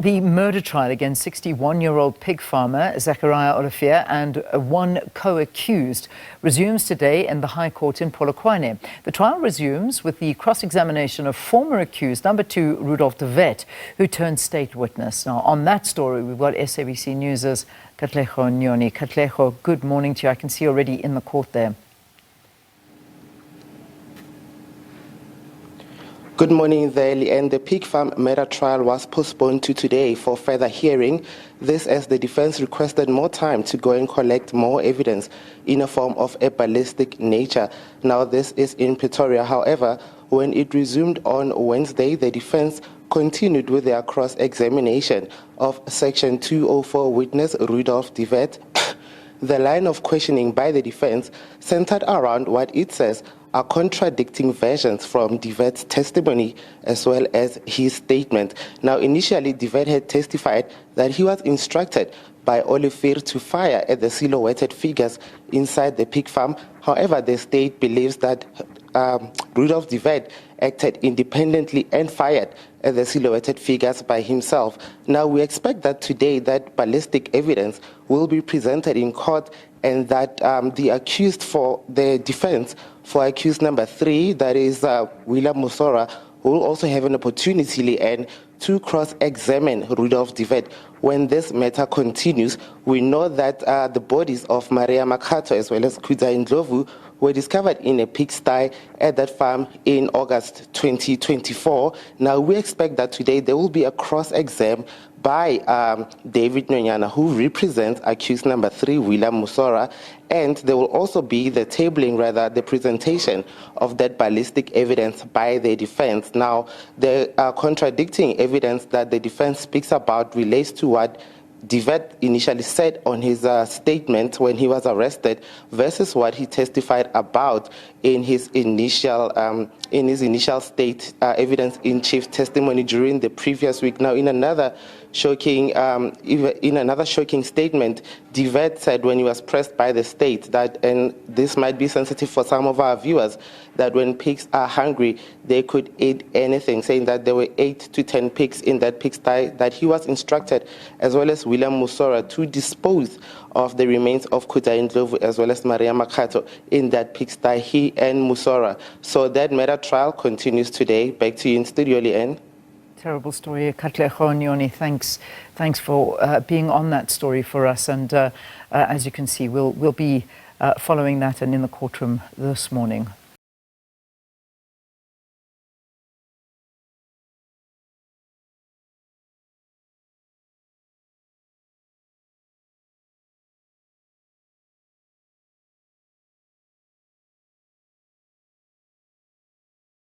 The murder trial against 61-year-old pig farmer Zacharia Olivier and one co-accused resumes today in the High Court in Polokwane. The trial resumes with the cross-examination of former accused number 2 Rudolph de Wet, who turned state witness. Now, on that story, we've got SABC News' Katlego Nyoni. Katlego, good morning to you. I can see already in the court there. Good morning there, and the pig farm murder trial was postponed to today for further hearing. This as the defense requested more time to go and collect more evidence in a form of a ballistic nature. Now, this is in Pretoria. However, when it resumed on Wednesday, the defense continued with their cross-examination of Section 204 witness Rudolph de Wet. The line of questioning by the defense centered around what it says are contradicting versions from de Wet's testimony as well as his statement. Now, initially, de Wet had testified that he was instructed by Olivier to fire at the silhouetted figures inside the pig farm. However, the state believes that Rudolph de Wet acted independently and fired at the silhouetted figures by himself. Now, we expect that today that ballistic evidence will be presented in court and that the accused for the defense, for accused number 3, that is William Musora, will also have an opportunity to cross-examine Rudolph de Wet. When this matter continues, we know that the bodies of Maria Makato as well as Kuda Ndlovu were discovered in a pigsty at that farm in August 2024. Now, we expect that today there will be a cross-exam by David Nyonyana, who represents accused number 3, William Musora, and there will also be the the presentation of that ballistic evidence by the defense. Now, the contradicting evidence that the defense speaks about relates to what de Wet initially said on his statement when he was arrested versus what he testified about in his initial state evidence in chief testimony during the previous week. Now, in another shocking statement, de Wet said when he was pressed by the state that, and this might be sensitive for some of our viewers, that when pigs are hungry, they could eat anything, saying that there were 8 to 10 pigs in that pigsty, that he was instructed, as well as William Musora, to dispose of the remains of Kuda Ndlovu as well as Maria Makato in that pigsty, he and Musora. So that murder trial continues today. Back to you in studio, Leanne. Terrible story. Katlego Nyoni, thanks for being on that story for us. And as you can see, we'll be following that and in the courtroom this morning.